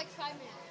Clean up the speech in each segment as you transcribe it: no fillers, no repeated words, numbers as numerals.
like 5 minutes.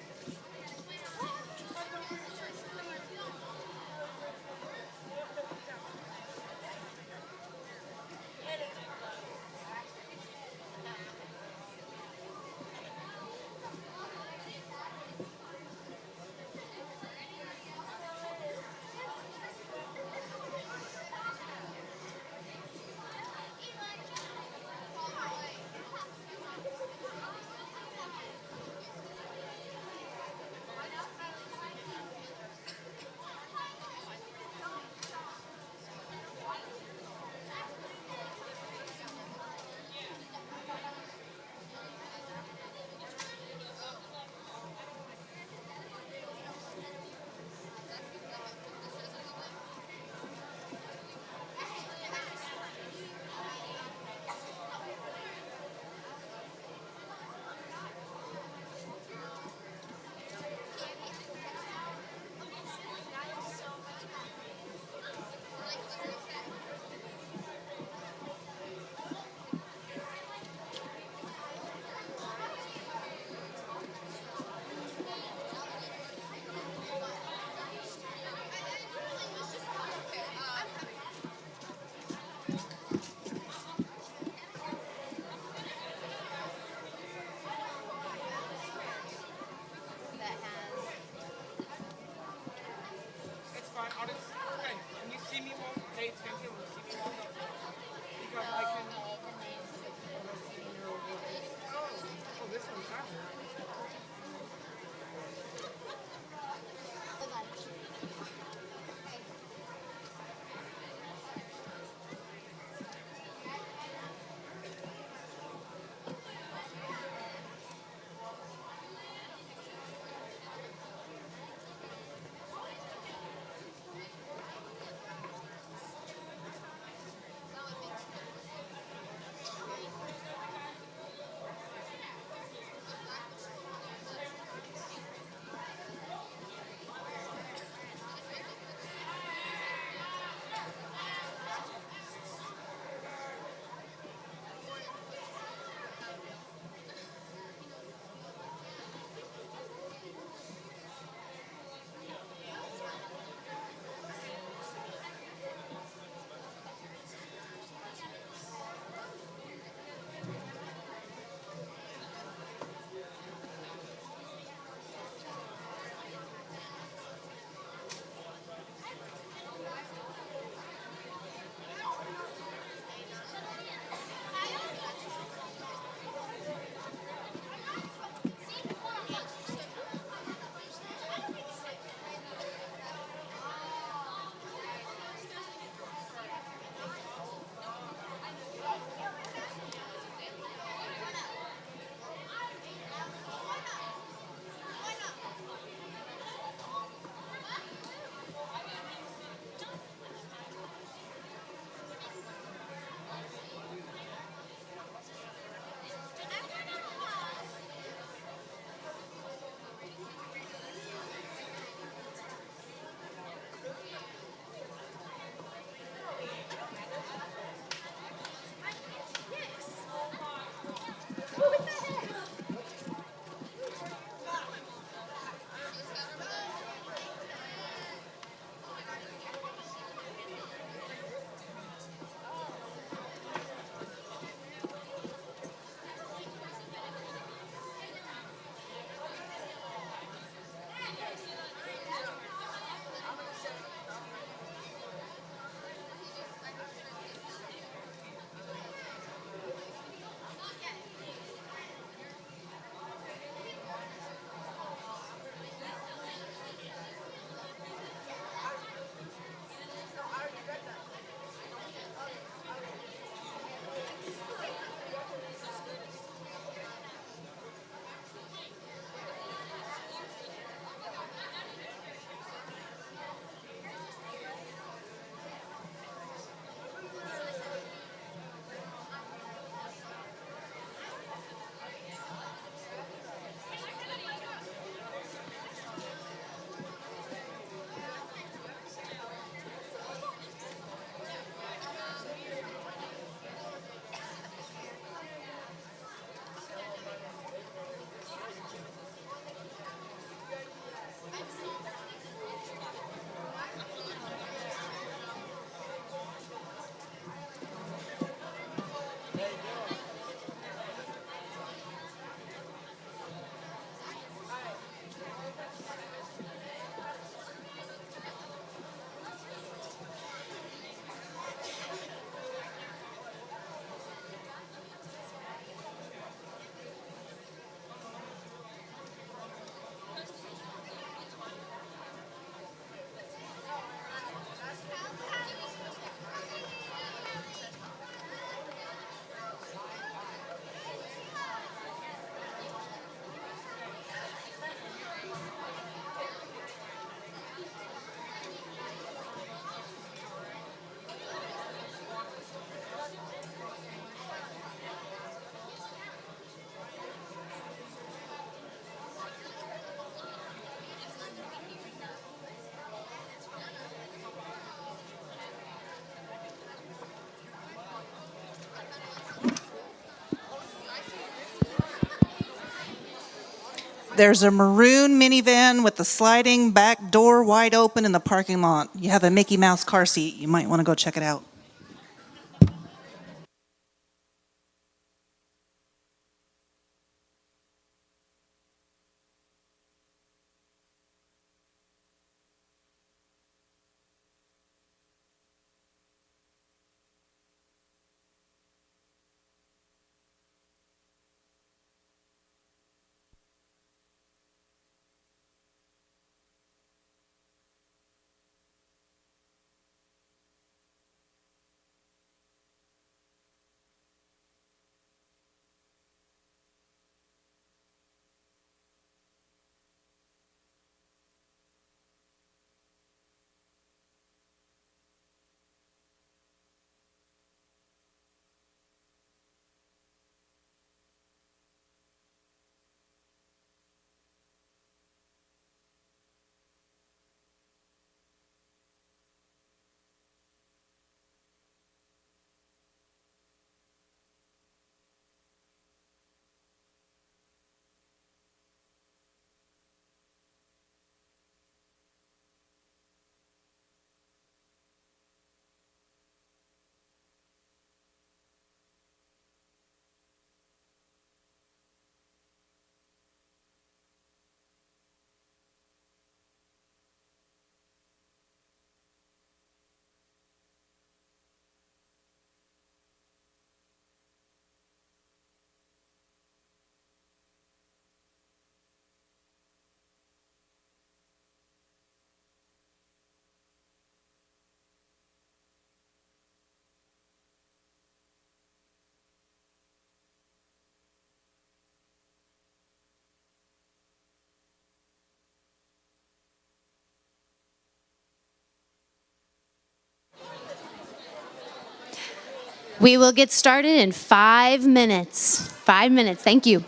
There's a maroon minivan with the sliding back door wide open in the parking lot. You have a Mickey Mouse car seat. You might want to go check it out. We will get started in 5 minutes. 5 minutes. Thank you.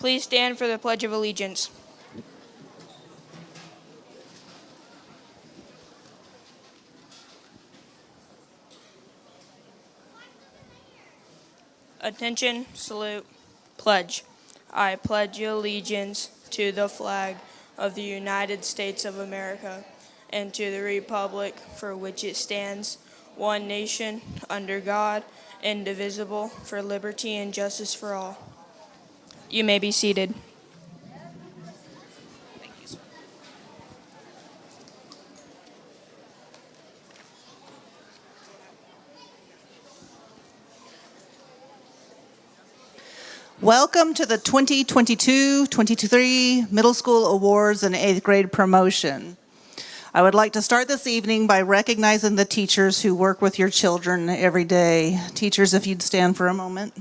Please stand for the Pledge of Allegiance. Attention, salute, pledge. I pledge allegiance to the flag of the United States of America and to the republic for which it stands, one nation, under God, indivisible, for liberty and justice for all. You may be seated. Welcome to the 2022-23 Middle School Awards and 8th grade promotion. I would like to start this evening by recognizing the teachers who work with your children every day. Teachers, if you'd stand for a moment.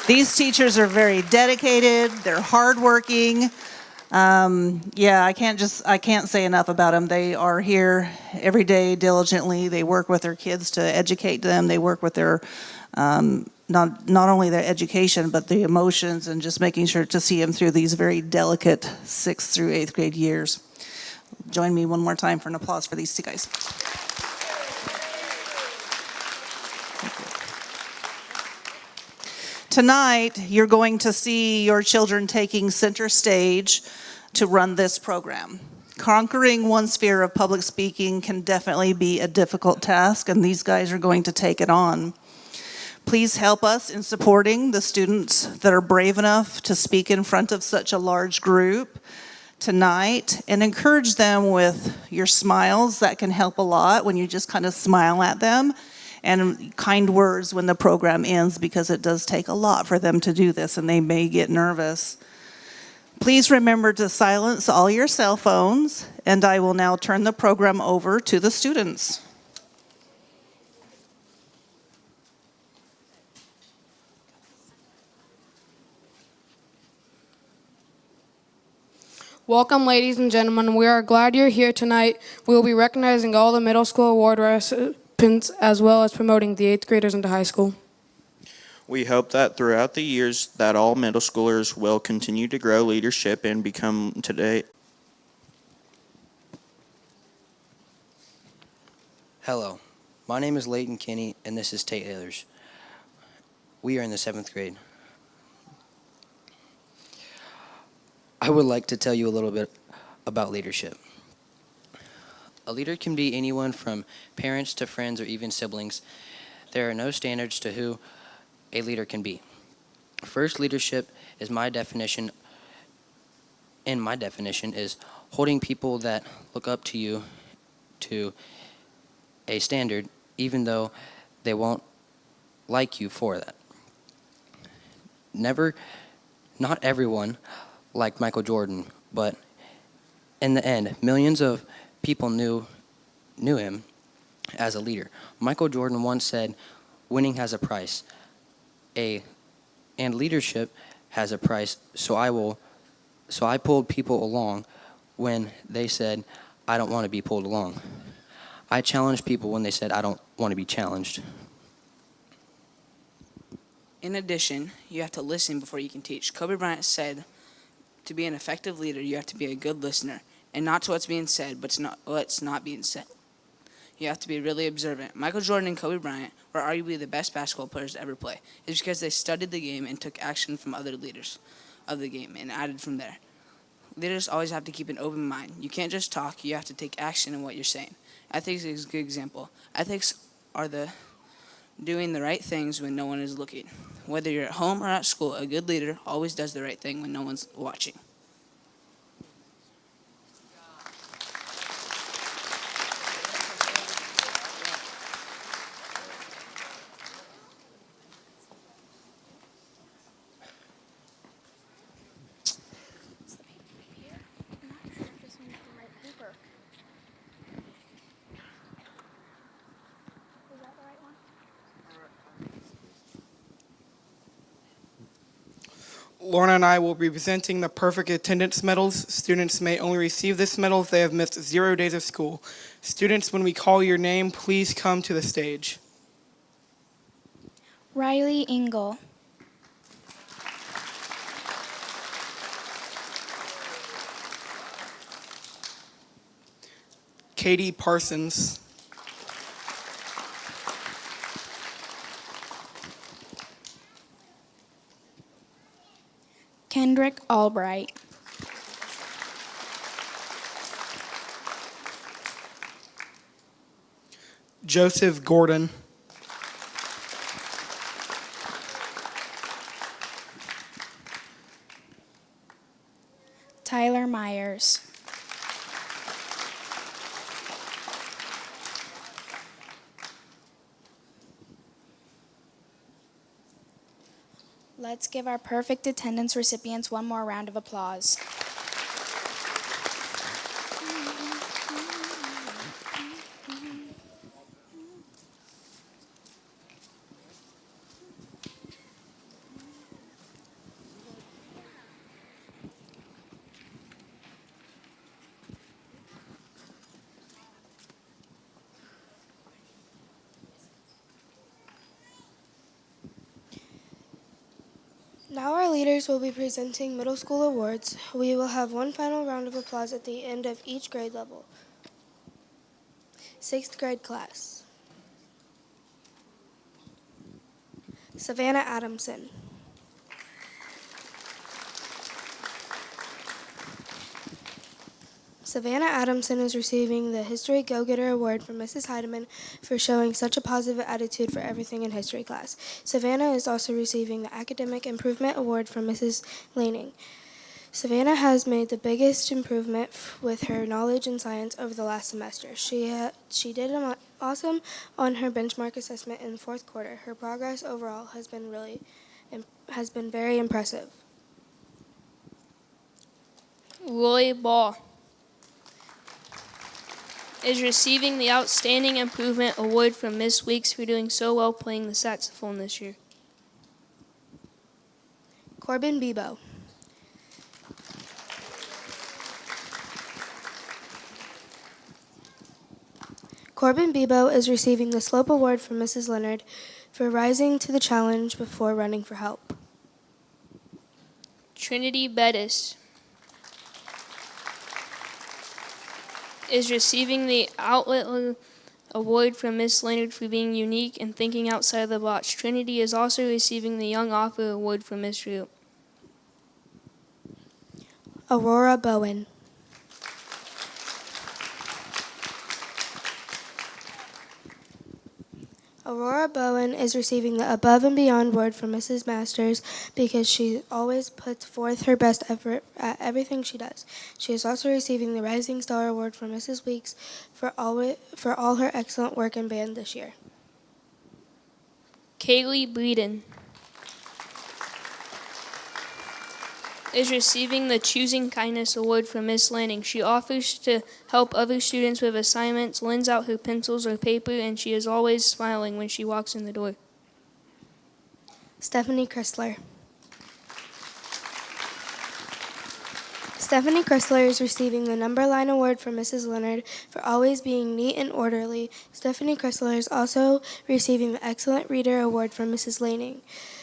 These teachers are very dedicated, they're hardworking. I can't say enough about them. They are here every day diligently. They work with their kids to educate them. They work with their, not only their education, but the emotions and just making sure to see them through these very delicate 6th through 8th grade years. Join me one more time for an applause for these two guys. Tonight, you're going to see your children taking center stage to run this program. Conquering one's fear of public speaking can definitely be a difficult task, and these guys are going to take it on. Please help us in supporting the students that are brave enough to speak in front of such a large group tonight, and encourage them with your smiles. That can help a lot when you just kind of smile at them, and kind words when the program ends, because it does take a lot for them to do this and they may get nervous. Please remember to silence all your cell phones, and I will now turn the program over to the students. Welcome, ladies and gentlemen. We are glad you're here tonight. We will be recognizing all the middle school award recipients as well as promoting the 8th graders into high school. We hope that throughout the years that all middle schoolers will continue to grow leadership and become today. Hello, my name is Leighton Kinney and this is Tate Ehlers. We are in the 7th grade. I would like to tell you a little bit about leadership. A leader can be anyone from parents to friends or even siblings. There are no standards to who a leader can be. First, leadership is my definition is holding people that look up to you to a standard, even though they won't like you for that. Not everyone liked Michael Jordan, but in the end, millions of people knew him as a leader. Michael Jordan once said, "Winning has a price, and leadership has a price." So I pulled people along when they said, "I don't want to be pulled along." I challenged people when they said, "I don't want to be challenged." In addition, you have to listen before you can teach. Kobe Bryant said, to be an effective leader, you have to be a good listener, and not to what's being said, but to what's not being said. You have to be really observant. Michael Jordan and Kobe Bryant were arguably the best basketball players to ever play. It's because they studied the game and took action from other leaders of the game and added from there. Leaders always have to keep an open mind. You can't just talk, you have to take action in what you're saying. Ethics is a good example. Ethics are doing the right things when no one is looking. Whether you're at home or at school, a good leader always does the right thing when no one's watching. Lorna and I will be presenting the Perfect Attendance Medals. Students may only receive this medal if they have missed 0 days of school. Students, when we call your name, please come to the stage. Riley Engel. Katie Parsons. Kendrick Albright. Joseph Gordon. Tyler Myers. Let's give our perfect attendance recipients one more round of applause. Now our leaders will be presenting middle school awards. We will have one final round of applause at the end of each grade level. 6th grade class. Savannah Adamson. Savannah Adamson is receiving the History Go-Getter Award from Mrs. Heidemann for showing such a positive attitude for everything in history class. Savannah is also receiving the Academic Improvement Award from Mrs. Laning. Savannah has made the biggest improvement with her knowledge in science over the last semester. She did awesome on her benchmark assessment in the 4th quarter. Her progress overall has been very impressive. Roy Ball is receiving the Outstanding Improvement Award from Miss Weeks for doing so well playing the saxophone this year. Corbin Bebo. Corbin Bebo is receiving the Slope Award from Mrs. Leonard for rising to the challenge before running for help. Trinity Bettis is receiving the Outlet Award from Miss Leonard for being unique and thinking outside the box. Trinity is also receiving the Young Author Award from Miss Root. Aurora Bowen. Aurora Bowen is receiving the Above and Beyond Award from Mrs. Masters because she always puts forth her best effort at everything she does. She is also receiving the Rising Star Award from Mrs. Weeks for all her excellent work in band this year. Kaylee Breeden is receiving the Choosing Kindness Award from Miss Lanning. She offers to help other students with assignments, lends out her pencils or paper, and she is always smiling when she walks in the door. Stephanie Chrysler. Stephanie Chrysler is receiving the Numberline Award from Mrs. Leonard for always being neat and orderly. Stephanie Chrysler is also receiving the Excellent Reader Award from Mrs. Laning.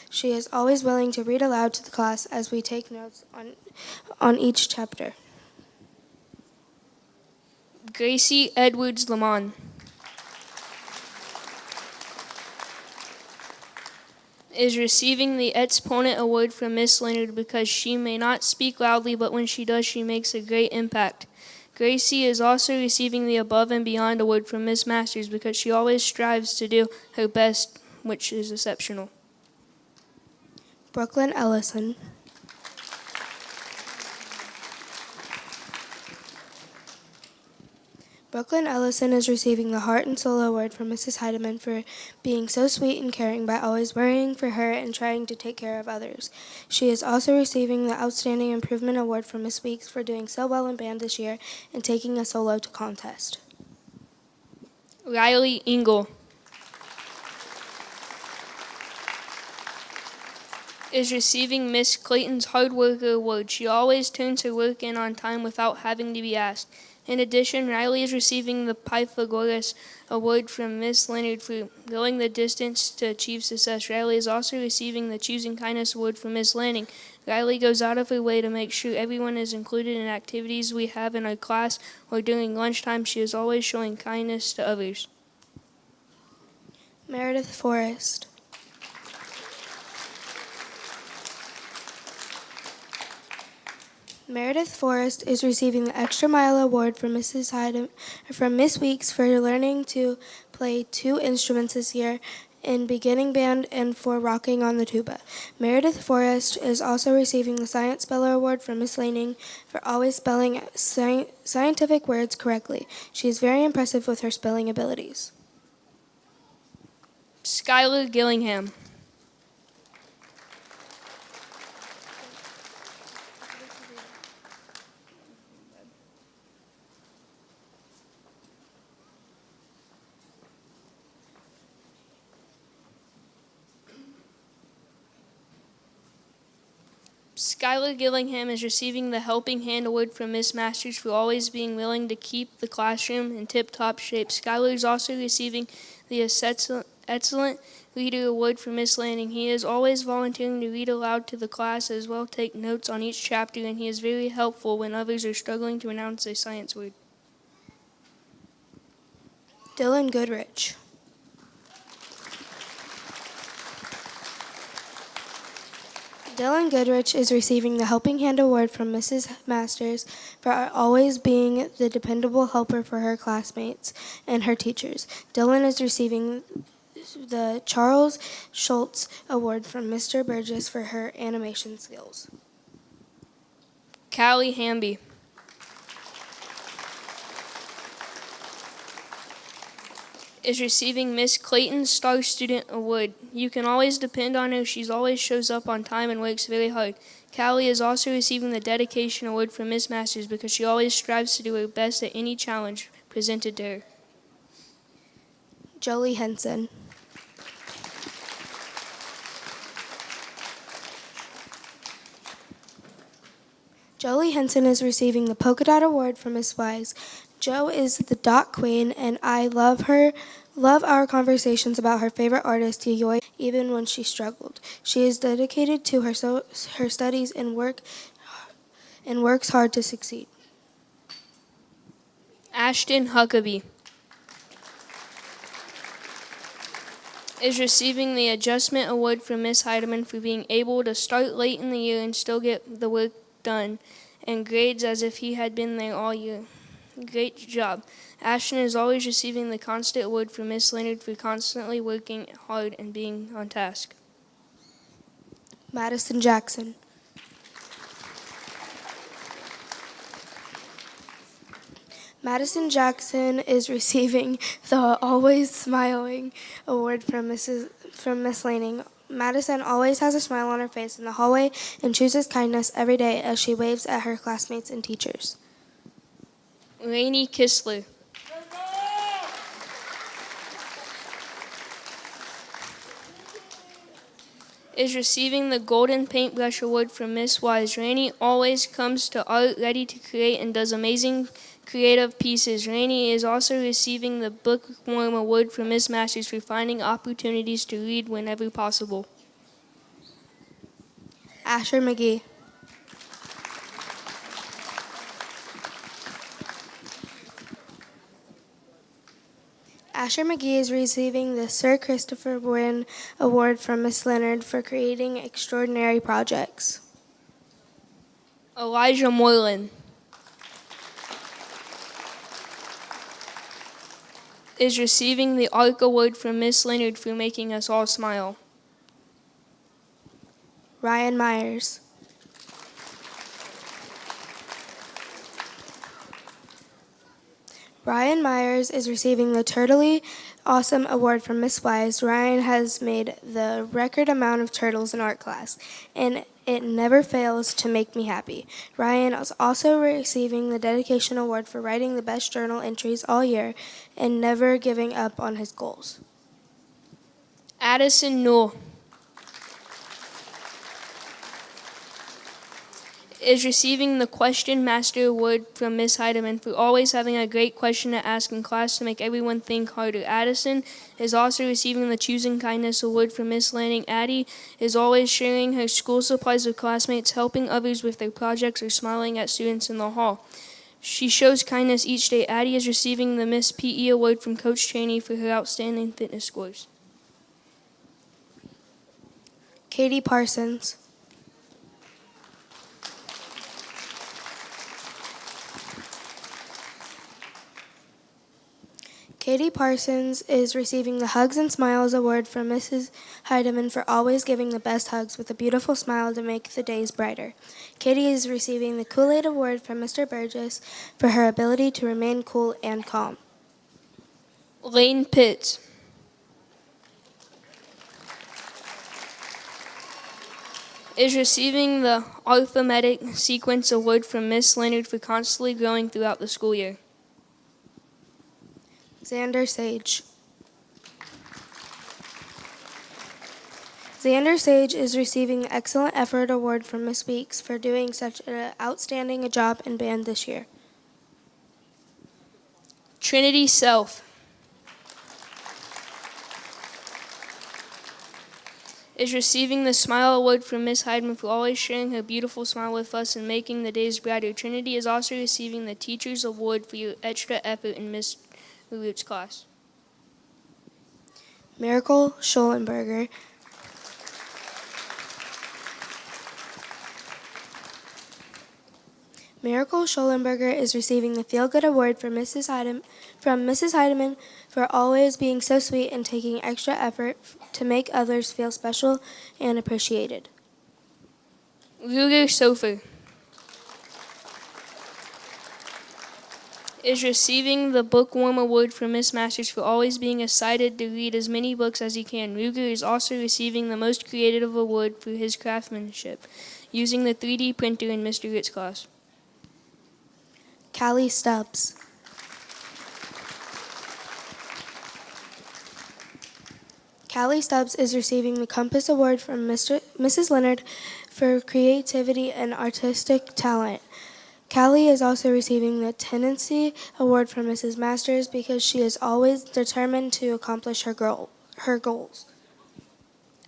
She is always willing to read aloud to the class as we take notes on each chapter. Gracie Edwards Lamont is receiving the Exponent Award from Miss Leonard because she may not speak loudly, but when she does, she makes a great impact. Gracie is also receiving the Above and Beyond Award from Miss Masters because she always strives to do her best, which is exceptional. Brooklyn Ellison. Brooklyn Ellison is receiving the Heart and Soul Award from Mrs. Heidemann for being so sweet and caring by always worrying for her and trying to take care of others. She is also receiving the Outstanding Improvement Award from Miss Weeks for doing so well in band this year and taking a solo to contest. Riley Engel is receiving Miss Clayton's Hard Worker Award. She always turns her work in on time without having to be asked. In addition, Riley is receiving the Pythagoras Award from Miss Leonard for going the distance to achieve success. Riley is also receiving the Choosing Kindness Award from Miss Lanning. Riley goes out of her way to make sure everyone is included in activities we have in our class, or during lunchtime she is always showing kindness to others. Meredith Forrest. Meredith Forrest is receiving the Extra Mile Award from Miss Weeks for learning to play 2 instruments this year in beginning band and for rocking on the tuba. Meredith Forrest is also receiving the Science Speller Award from Miss Laning for always spelling scientific words correctly. She is very impressive with her spelling abilities. Skylar Gillingham. Skylar Gillingham is receiving the Helping Hand Award from Miss Masters for always being willing to keep the classroom in tip-top shape. Skylar is also receiving the Excellent Reader Award from Miss Lanning. He is always volunteering to read aloud to the class as well take notes on each chapter, and he is very helpful when others are struggling to pronounce a science word. Dylan Goodrich. Dylan Goodrich is receiving the Helping Hand Award from Mrs. Masters for always being the dependable helper for her classmates and her teachers. Dylan is receiving the Charles Schultz Award from Mr. Burgess for her animation skills. Callie Hamby. Is receiving Miss Clayton's Star Student Award. You can always depend on her. She always shows up on time and works very hard. Callie is also receiving the Dedication Award from Miss Masters because she always strives to do her best at any challenge presented to her. Jolie Henson. Jolie Henson is receiving the Polka Dot Award from Miss Wise. Jo is the dot queen, and I love our conversations about her favorite artist, Yayoi, even when she struggled. She is dedicated to her studies and works hard to succeed. Ashton Huckabee is receiving the Adjustment Award from Miss Heidemann for being able to start late in the year and still get the work done and grades as if he had been there all year. Great job. Ashton is always receiving the Constant Award from Miss Leonard for constantly working hard and being on task. Madison Jackson. Madison Jackson is receiving the Always Smiling Award from Miss Laning. Madison always has a smile on her face in the hallway and chooses kindness every day as she waves at her classmates and teachers. Rainey Kistler is receiving the Golden Paintbrush Award from Miss Wise. Rainey always comes to art ready to create and does amazing creative pieces. Rainey is also receiving the Bookworm Award from Miss Masters for finding opportunities to read whenever possible. Asher McGee. Asher McGee is receiving the Sir Christopher Wren Award from Miss Leonard for creating extraordinary projects. Elijah Moylan is receiving the ARC Award from Miss Leonard for making us all smile. Ryan Myers. Ryan Myers is receiving the Turtley Awesome Award from Miss Wise. Ryan has made the record amount of turtles in art class, and it never fails to make me happy. Ryan is also receiving the Dedication Award for writing the best journal entries all year and never giving up on his goals. Addison Newell is receiving the Question Master Award from Miss Heidemann for always having a great question to ask in class to make everyone think harder. Addison is also receiving the Choosing Kindness Award from Miss Lanning. Addie is always sharing her school supplies with classmates, helping others with their projects, or smiling at students in the hall. She shows kindness each day. Addie is receiving the Miss PE Award from Coach Cheney for her outstanding fitness scores. Katie Parsons. Katie Parsons is receiving the Hugs and Smiles Award from Mrs. Heidemann for always giving the best hugs with a beautiful smile to make the days brighter. Katie is receiving the Kool-Aid Award from Mr. Burgess for her ability to remain cool and calm. Lane Pitts is receiving the Arithmetic Sequence Award from Miss Leonard for constantly growing throughout the school year. Xander Sage. Xander Sage is receiving the Excellent Effort Award from Miss Weeks for doing such an outstanding job in band this year. Trinity Self is receiving the Smile Award from Miss Heidemann for always sharing her beautiful smile with us and making the days brighter. Trinity is also receiving the Teacher's Award for your extra effort in Miss Root's class. Miracle Schollenberger is receiving the Feel Good Award from Mrs. Heidemann for always being so sweet and taking extra effort to make others feel special and appreciated. Ruger Sofer is receiving the Bookworm Award from Miss Masters for always being excited to read as many books as he can. Ruger is also receiving the Most Creative Award for his craftsmanship, using the 3D printer in Mr. Ritt's class. Callie Stubbs. Callie Stubbs is receiving the Compass Award from Mrs. Leonard for creativity and artistic talent. Callie is also receiving the Tendency Award from Mrs. Masters because she is always determined to accomplish her goals.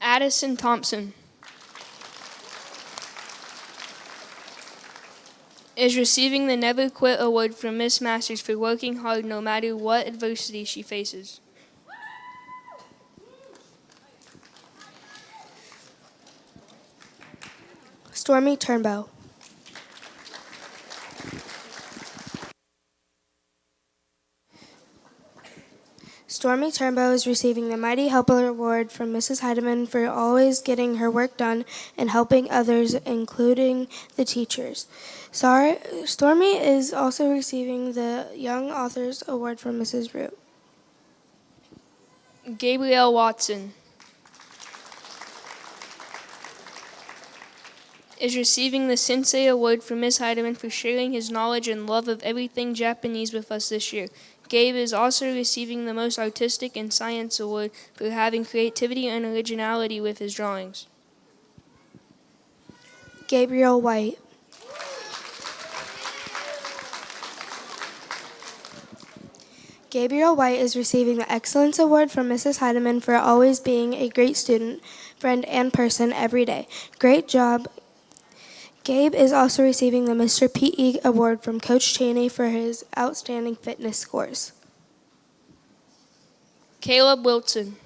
Addison Thompson is receiving the Never Quit Award from Miss Masters for working hard no matter what adversity she faces. Stormy Turnbow. Stormy Turnbow is receiving the Mighty Helper Award from Mrs. Heidemann for always getting her work done and helping others, including the teachers. Stormy is also receiving the Young Authors Award from Mrs. Root. Gabrielle Watson is receiving the Sensei Award from Miss Heidemann for sharing his knowledge and love of everything Japanese with us this year. Gabe is also receiving the Most Artistic and Science Award for having creativity and originality with his drawings. Gabriel White. Gabriel White is receiving the Excellence Award from Mrs. Heidemann for always being a great student, friend, and person every day. Great job. Gabe is also receiving the Mr. P.E. Award from Coach Cheney for his outstanding fitness scores. Caleb Wilson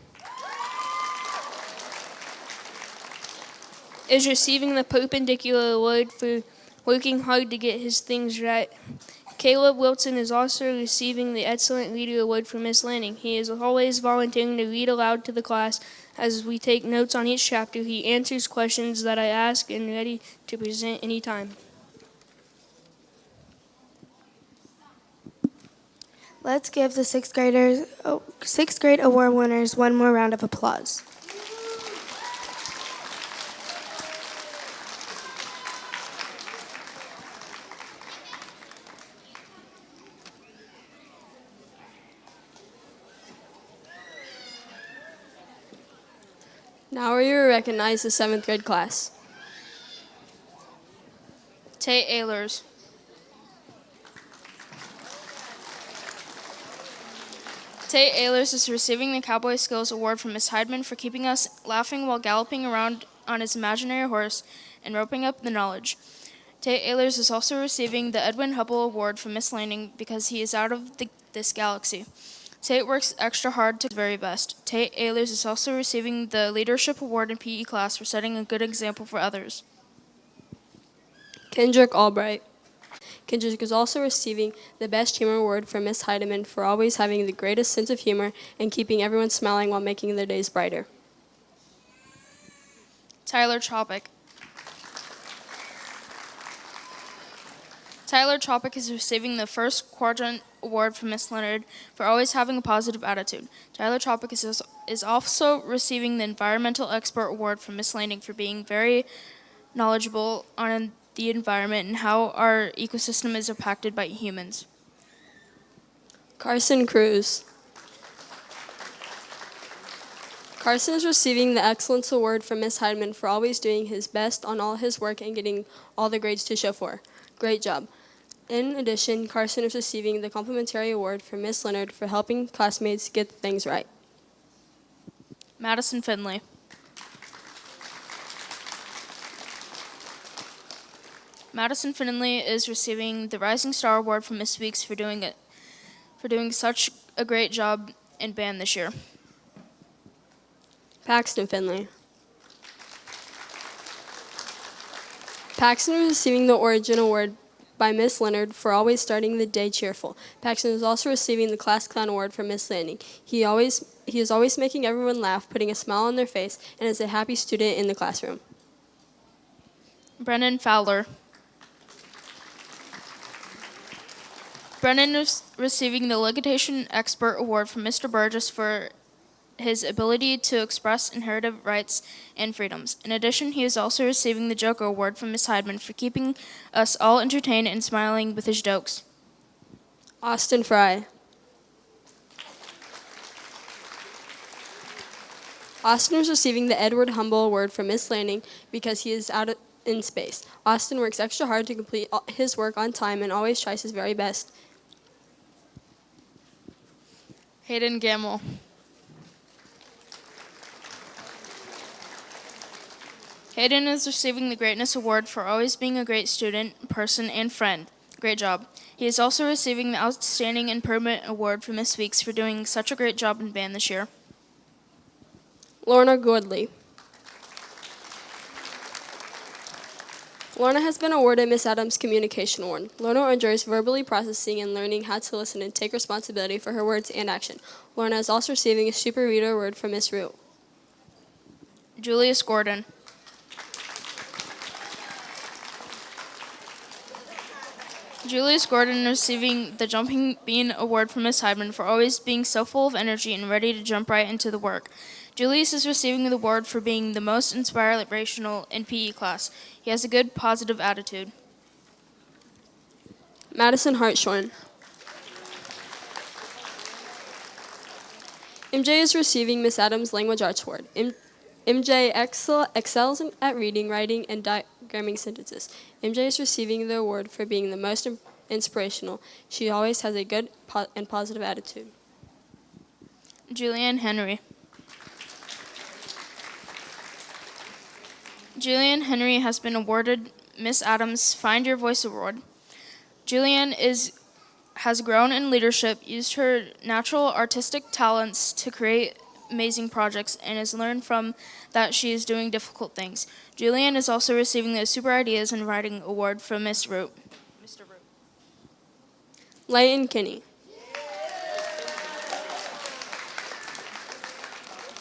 is receiving the Perpendicular Award for working hard to get his things right. Caleb Wilson is also receiving the Excellent Reader Award from Miss Lanning. He is always volunteering to read aloud to the class as we take notes on each chapter. He answers questions that I ask and ready to present anytime. Let's give the sixth grade award winners one more round of applause. Now we will recognize the 7th grade class. Tate Ehlers Tate Ehlers is receiving the Cowboy Skills Award from Miss Heidemann for keeping us laughing while galloping around on his imaginary horse and roping up the knowledge. Tate Ehlers is also receiving the Edwin Hubble Award from Miss Lanning because he is out of this galaxy. Tate works extra hard to the very best. Tate Ehlers is also receiving the Leadership Award in PE class for setting a good example for others. Kendrick Albright Kendrick is also receiving the Best Humor Award from Miss Heidemann for always having the greatest sense of humor and keeping everyone smiling while making their days brighter. Tyler Chopik. Tyler Chopik is receiving the first quadrant award from Miss Leonard for always having a positive attitude. Tyler Chopik is also receiving the Environmental Expert Award from Miss Landing for being very knowledgeable on the environment and how our ecosystem is impacted by humans. Carson Cruz. Carson is receiving the Excellence Award from Miss Heidemann for always doing his best on all his work and getting all the grades to show for. Great job. In addition, Carson is receiving the Complimentary Award from Miss Leonard for helping classmates get things right. Madison Finley. Madison Finley is receiving the Rising Star Award from Miss Weeks for doing such a great job in band this year. Paxton Finley. Paxton is receiving the Origin Award by Miss Leonard for always starting the day cheerful. Paxton is also receiving the Class Clown Award from Miss Landing. He is always making everyone laugh, putting a smile on their face, and is a happy student in the classroom. Brennan Fowler. Brennan is receiving the Litigation Expert Award from Mr. Burgess for his ability to express inherited rights and freedoms. In addition, he is also receiving the Joker Award from Miss Heidemann for keeping us all entertained and smiling with his jokes. Austin Fry. Austin is receiving the Edward Humble Award from Miss Landing because he is in space. Austin works extra hard to complete his work on time and always tries his very best. Hayden Gamble. Hayden is receiving the Greatness Award for always being a great student, person, and friend. Great job. He is also receiving the Outstanding Improvement Award from Miss Weeks for doing such a great job in band this year. Lorna Goodley. Lorna has been awarded Miss Adams Communication Award. Lorna enjoys verbally processing and learning how to listen and take responsibility for her words and action. Lorna is also receiving a Super Reader Award from Miss Root. Julius Gordon. Julius Gordon is receiving the Jumping Bean Award from Miss Heidemann for always being so full of energy and ready to jump right into the work. Julius is receiving the award for being the most inspirational in PE class. He has a good, positive attitude. Madison Hartshorn. MJ is receiving Miss Adams Language Arts Award. MJ excels at reading, writing, and diagramming sentences. MJ is receiving the award for being the most inspirational. She always has a good and positive attitude. Julianne Henry. Julianne Henry has been awarded Miss Adams Find Your Voice Award. Julianne has grown in leadership, used her natural artistic talents to create amazing projects, and has learned from that she is doing difficult things. Julianne is also receiving the Super Ideas in Writing Award from Miss Root. Mr. Root. Layton Kinney.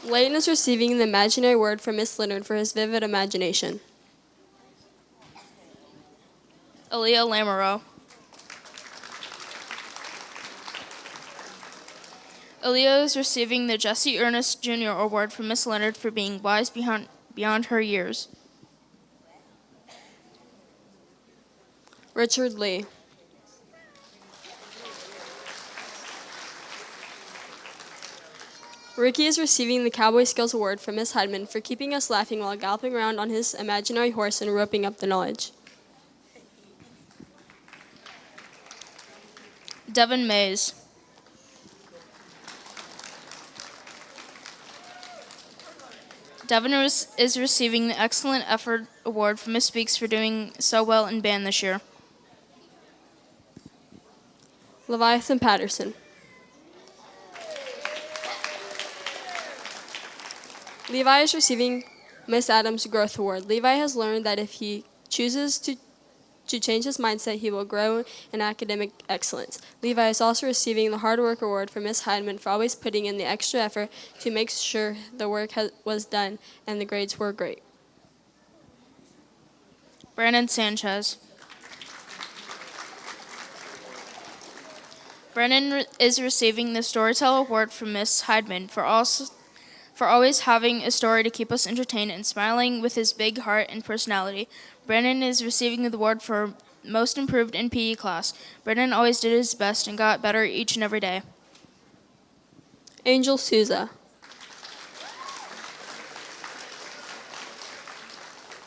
Layton is receiving the Imaginary Award from Miss Leonard for his vivid imagination. Aaliyah Lamoureux. Aaliyah is receiving the Jesse Ernest Jr. Award from Miss Leonard for being wise beyond her years. Richard Lee. Ricky is receiving the Cowboy Skills Award from Miss Heidemann for keeping us laughing while galloping around on his imaginary horse and roping up the knowledge. Devin Mays. Devin is receiving the Excellent Effort Award from Miss Speaks for doing so well in band this year. Leviathan Patterson. Levi is receiving Miss Adams Growth Award. Levi has learned that if he chooses to to change his mindset, he will grow in academic excellence. Levi is also receiving the Hard Work Award from Miss Heidemann for always putting in the extra effort to make sure the work was done and the grades were great. Brandon Sanchez. Brennan is receiving the Storytell Award from Miss Heidemann for always having a story to keep us entertained and smiling with his big heart and personality. Brennan is receiving the award for Most Improved in PE class. Brennan always did his best and got better each and every day. Angel Souza.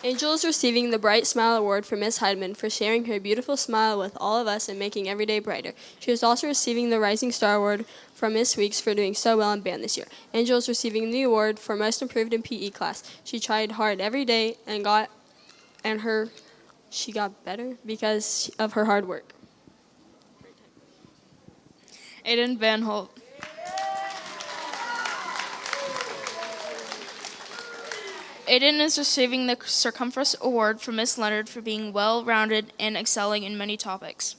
Angel is receiving the Bright Smile Award from Miss Heidemann for sharing her beautiful smile with all of us and making every day brighter. She is also receiving the Rising Star Award from Miss Weeks for doing so well in band this year. Angel is receiving the award for Most Improved in PE class. She tried hard every day she got better because of her hard work. Aiden Van Holt. Aiden is receiving the Circumference Award from Miss Leonard for being well-rounded and excelling in many topics.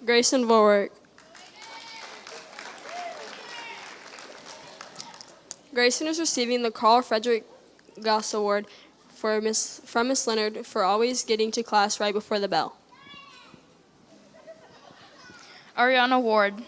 Grayson Vorwerk. Grayson is receiving the Carl Frederick Goss Award from Miss Leonard for always getting to class right before the bell. Ariana Ward.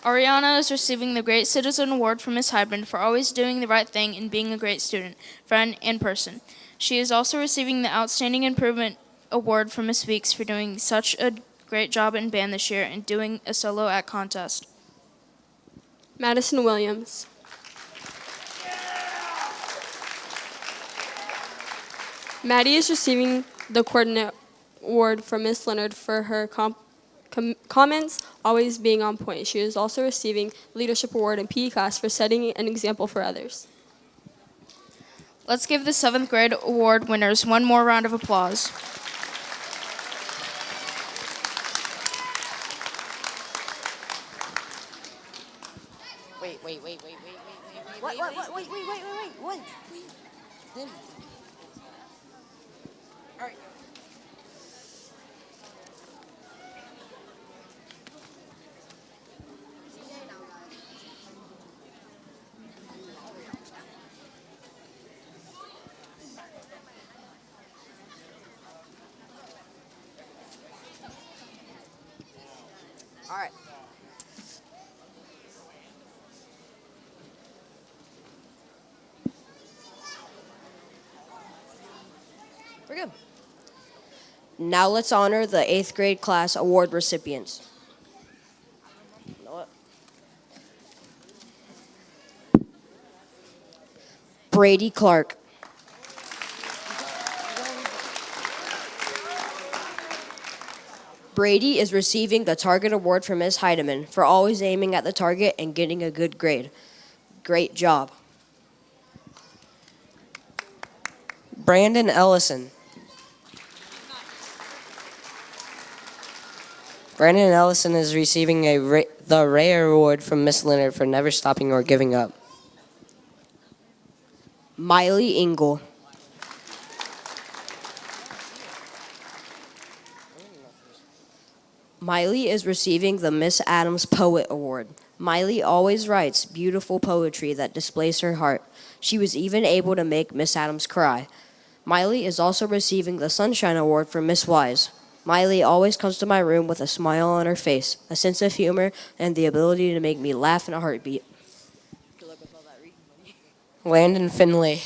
Ariana is receiving the Great Citizen Award from Miss Heidemann for always doing the right thing and being a great student, friend, and person. She is also receiving the Outstanding Improvement Award from Miss Weeks for doing such a great job in band this year and doing a solo act contest. Madison Williams. Maddie is receiving the Coordinate Award from Miss Leonard for her comments always being on point. She is also receiving Leadership Award in PE class for setting an example for others. Let's give the 7th grade award winners one more round of applause. Wait. All right. All right. We're good. Now let's honor the 8th grade class award recipients. You know what? Brady Clark. Brady is receiving the Target Award from Ms. Heidemann for always aiming at the target and getting a good grade. Great job. Brandon Ellison. Brandon Ellison is receiving the Rare Award from Miss Leonard for never stopping or giving up. Miley Engel. Miley is receiving the Miss Adams Poet Award. Miley always writes beautiful poetry that displays her heart. She was even able to make Miss Adams cry. Miley is also receiving the Sunshine Award from Miss Wise. Miley always comes to my room with a smile on her face, a sense of humor, and the ability to make me laugh in a heartbeat. Landon Finley.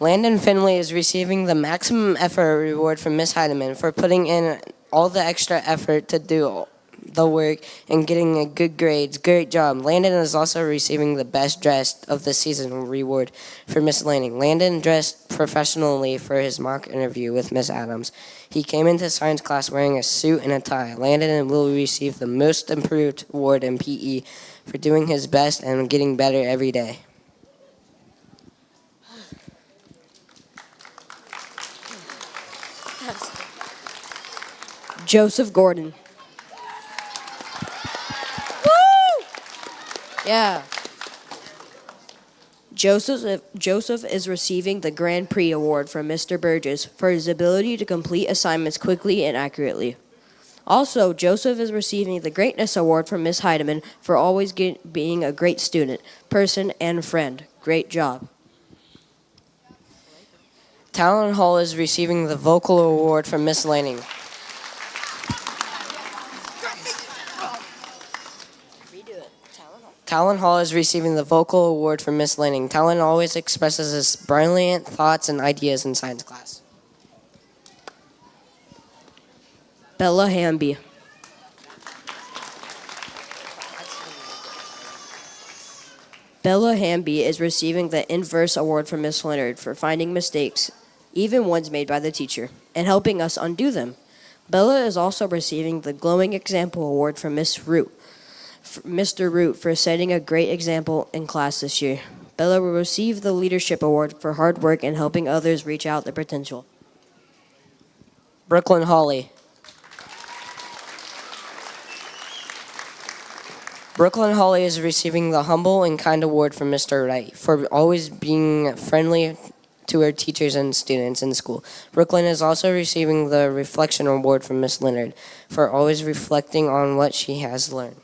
Landon Finley is receiving the Maximum Effort Award from Miss Heidemann for putting in all the extra effort to do the work and getting a good grades. Great job. Landon is also receiving the Best Dressed of the Season reward for Miss Lanning. Landon dressed professionally for his mock interview with Miss Adams. He came into science class wearing a suit and a tie. Landon will receive the Most Improved Award in PE for doing his best and getting better every day. Joseph Gordon. Yeah. Joseph is receiving the Grand Prix Award from Mr. Burgess for his ability to complete assignments quickly and accurately. Also, Joseph is receiving the Greatness Award from Miss Heidemann for always being a great student, person, and friend. Great job. Talon Hall is receiving the Vocal Award from Miss Lanning. Talon Hall is receiving the Vocal Award from Miss Lanning. Talon always expresses his brilliant thoughts and ideas in science class. Bella Hamby. Bella Hamby is receiving the Inverse Award from Miss Leonard for finding mistakes, even ones made by the teacher, and helping us undo them. Bella is also receiving the Glowing Example Award from Mr. Root for setting a great example in class this year. Bella will receive the Leadership Award for hard work and helping others reach out their potential. Brooklyn Holly. Brooklyn Holly is receiving the Humble and Kind Award from Mr. Wright for always being friendly to her teachers and students in school. Brooklyn is also receiving the Reflection Award from Miss Leonard for always reflecting on what she has learned.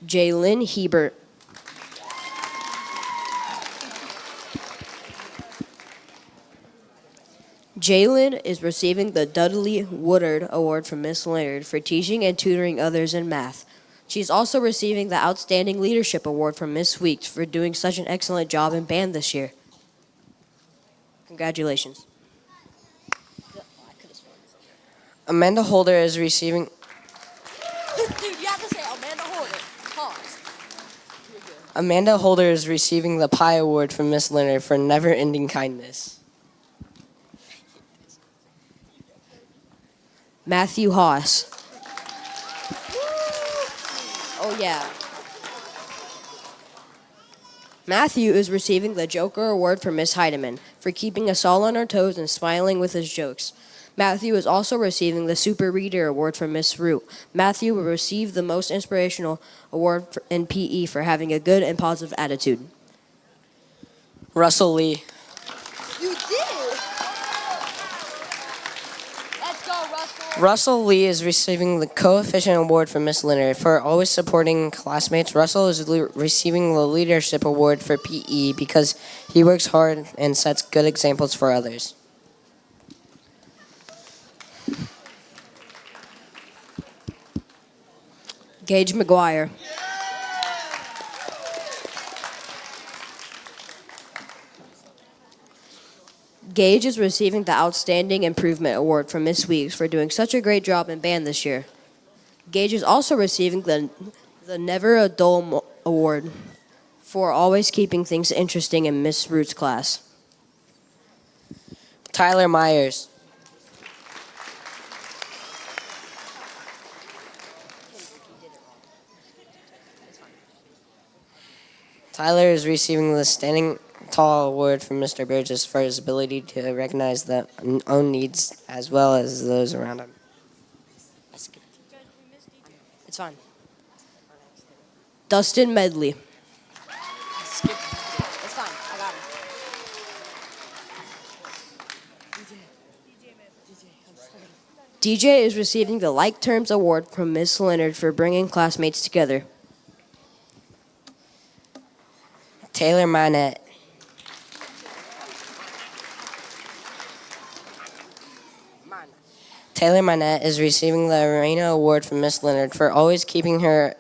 Jaylyn Hebert. Jaylyn is receiving the Dudley Woodard Award from Miss Leonard for teaching and tutoring others in math. She's also receiving the Outstanding Leadership Award from Miss Weeks for doing such an excellent job in band this year. Congratulations. Amanda Holder is receiving... Dude, you have to say Amanda Holder. Pause. Amanda Holder is receiving the Pie Award from Miss Leonard for never-ending kindness. Matthew Haas. Oh, yeah. Matthew is receiving the Joker Award from Miss Heidemann for keeping us all on our toes and smiling with his jokes. Matthew is also receiving the Super Reader Award from Miss Root. Matthew will receive the Most Inspirational Award in PE for having a good and positive attitude. Russell Lee. You did it! Let's go, Russell! Russell Lee is receiving the Coefficient Award from Miss Leonard for always supporting classmates. Russell is receiving the Leadership Award for PE because he works hard and sets good examples for others. Gage McGuire. Gage is receiving the Outstanding Improvement Award from Miss Weeks for doing such a great job in band this year. Gage is also receiving the Never a Dull Award for always keeping things interesting in Miss Root's class. Tyler Myers. Tyler is receiving the Standing Tall Award from Mr. Burgess for his ability to recognize the own needs as well as those around him. It's fine. Dustin Medley. It's fine, I got it. DJ is receiving the Like Terms Award from Miss Leonard for bringing classmates together. Taylor Minette. Taylor Minette is receiving the Arena Award from Miss Leonard for always keeping her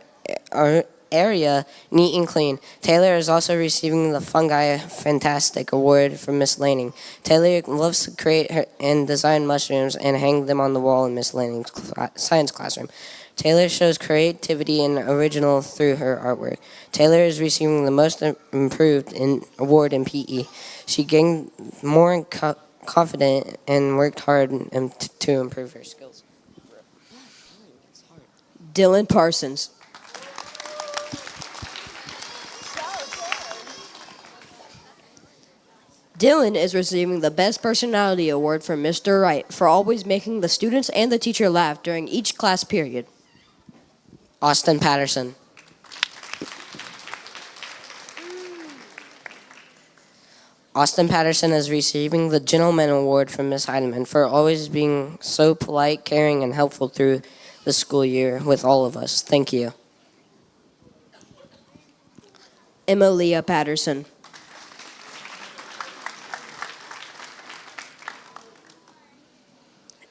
area neat and clean. Taylor is also receiving the Fungi Fantastic Award from Miss Lanning. Taylor loves to create and design mushrooms and hang them on the wall in Miss Lanning's science classroom. Taylor shows creativity and original through her artwork. Taylor is receiving the Most Improved Award in PE. She gained more confident and worked hard to improve her skills. Dylan Parsons. Dylan is receiving the Best Personality Award from Mr. Wright for always making the students and the teacher laugh during each class period. Austin Patterson. Austin Patterson is receiving the Gentleman Award from Miss Heidemann for always being so polite, caring, and helpful through the school year with all of us. Thank you. Emilia Patterson.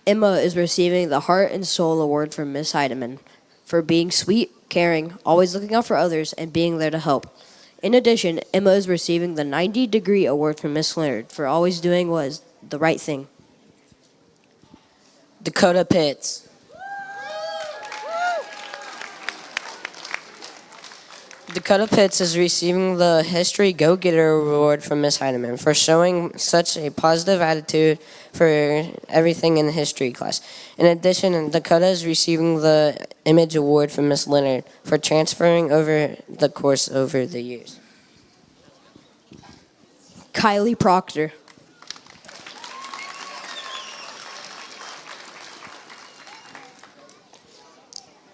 Emma is receiving the Heart and Soul Award from Miss Heidemann for being sweet, caring, always looking out for others, and being there to help. In addition, Emma is receiving the 90-degree award from Miss Leonard for always doing what is the right thing. Dakota Pitts. Dakota Pitts is receiving the History Go-Getter Award from Miss Heidemann for showing such a positive attitude for everything in history class. In addition, Dakota is receiving the Image Award from Miss Leonard for transferring over the course over the years. Kylie Proctor.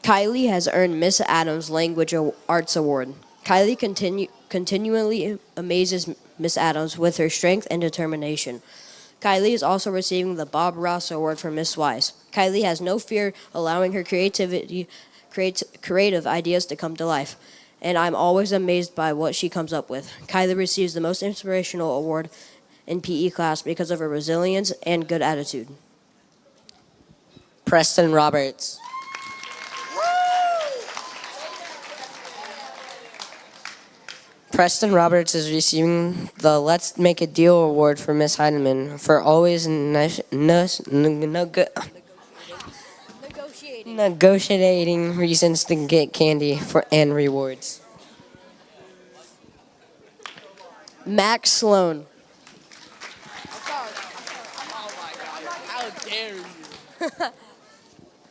Kylie has earned Miss Adams Language Arts Award. Kylie continually amazes Miss Adams with her strength and determination. Kylie is also receiving the Bob Ross Award from Miss Wise. Kylie has no fear allowing her creative ideas to come to life, and I'm always amazed by what she comes up with. Kylie receives the Most Inspirational Award in PE class because of her resilience and good attitude. Preston Roberts. Preston Roberts is receiving the Let's Make a Deal Award for Miss Heidemann for always negotiating reasons to get candy and rewards. Max Sloan. How dare you?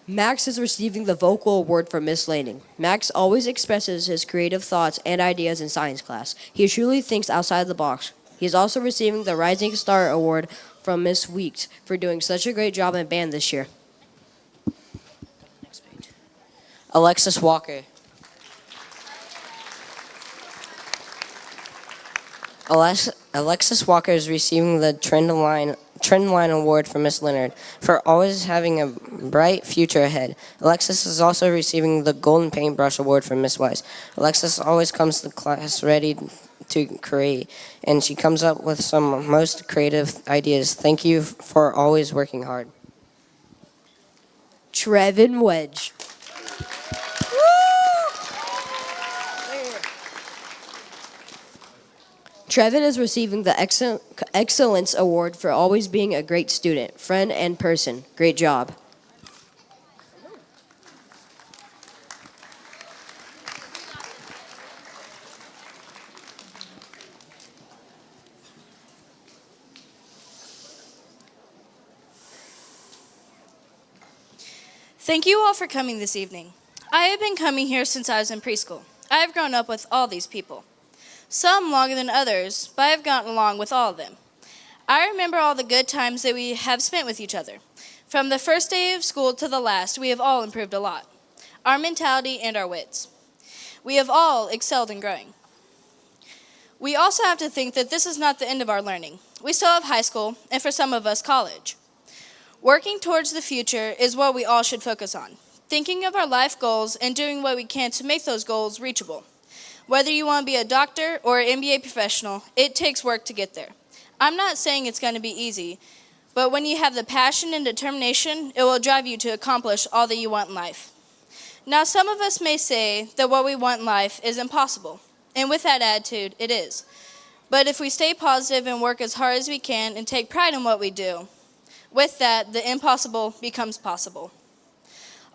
Max is receiving the Vocal Award from Miss Laning. Max always expresses his creative thoughts and ideas in science class. He truly thinks outside the box. He is also receiving the Rising Star Award from Miss Weeks for doing such a great job in band this year. Alexis Walker. Alexis Walker is receiving the Trendline Award from Miss Leonard for always having a bright future ahead. Alexis is also receiving the Golden Paintbrush Award from Miss Wise. Alexis always comes to class ready to create, and she comes up with some most creative ideas. Thank you for always working hard. Trevin Wedge. Trevin is receiving the Excellence Award for always being a great student, friend, and person. Great job. Thank you all for coming this evening. I have been coming here since I was in preschool. I have grown up with all these people. Some longer than others, but I have gotten along with all of them. I remember all the good times that we have spent with each other. From the first day of school to the last, we have all improved a lot. Our mentality and our wits. We have all excelled in growing. We also have to think that this is not the end of our learning. We still have high school, and for some of us, college. Working towards the future is what we all should focus on. Thinking of our life goals and doing what we can to make those goals reachable. Whether you want to be a doctor or an MBA professional, it takes work to get there. I'm not saying it's going to be easy, but when you have the passion and determination, it will drive you to accomplish all that you want in life. Now, some of us may say that what we want in life is impossible, and with that attitude, it is. But if we stay positive and work as hard as we can and take pride in what we do, with that, the impossible becomes possible.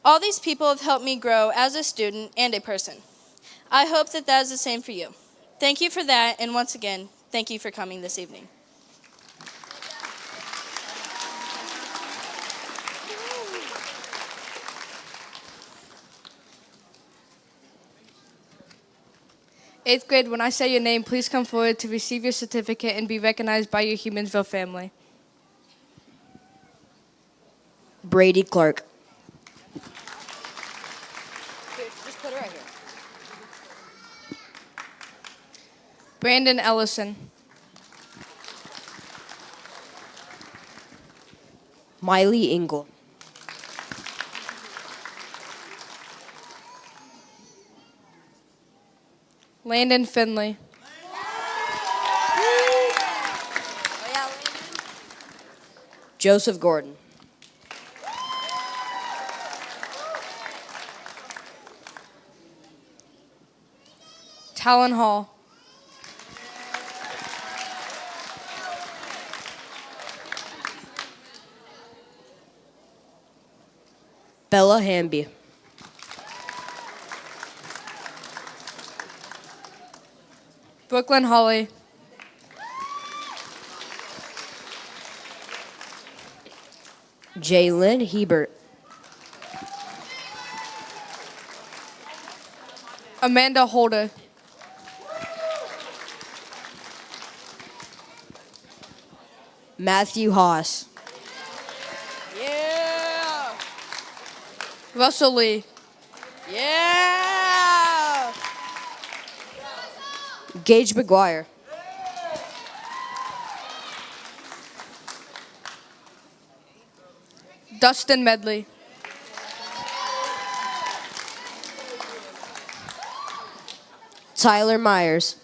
All these people have helped me grow as a student and a person. I hope that that is the same for you. Thank you for that, and once again, thank you for coming this evening. Eighth grade, when I say your name, please come forward to receive your certificate and be recognized by your Humansville family. Brady Clark. Just put Brandon Ellison. Miley Engel. Landon Finley. Joseph Gordon. Talon Hall. Bella Hamby. Brooklyn Holly. Jalen Hebert. Amanda Holder. Matthew Haas. Yeah. Russell Lee. Yeah. Gage McGuire. Dustin Medley. Tyler Myers.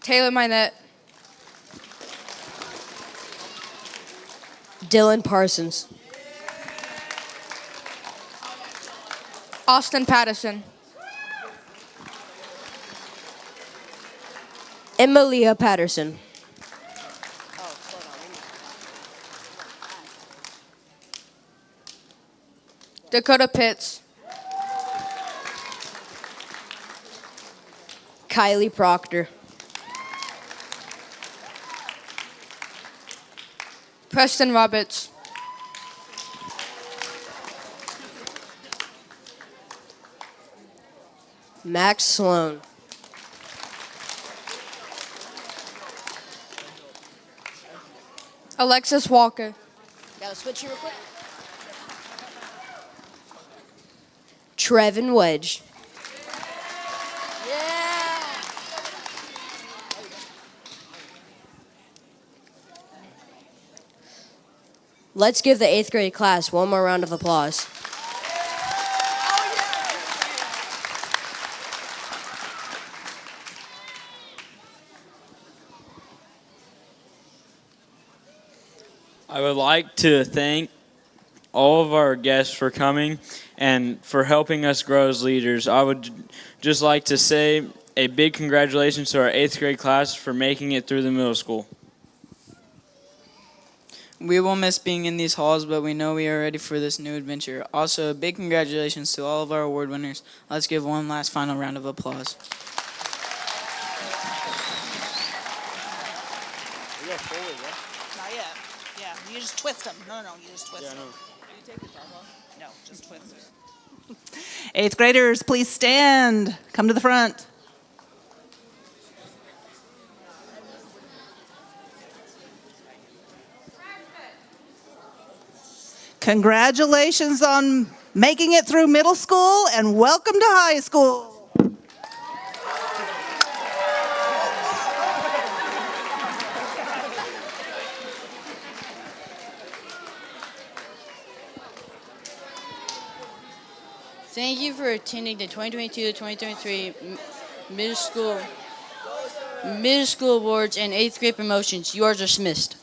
Taylor Minette. Dylan Parsons. Austin Patterson. Emilia Patterson. Dakota Pitts. Kylie Proctor. Preston Roberts. Max Sloan. Alexis Walker. Gotta switch you real quick. Trevin Wedge. Let's give the 8th grade class one more round of applause. I would like to thank all of our guests for coming and for helping us grow as leaders. I would just like to say a big congratulations to our 8th grade class for making it through the middle school. We will miss being in these halls, but we know we are ready for this new adventure. Also, a big congratulations to all of our award winners. Let's give one last final round of applause. Not yet. Yeah, you just twist them. No, you just twist them. You take the top off? No, just twist it. 8th graders, please stand. Come to the front. Congratulations on making it through middle school and welcome to high school. Thank you for attending the 2022-2023 middle school awards and 8th grade promotions. You are dismissed.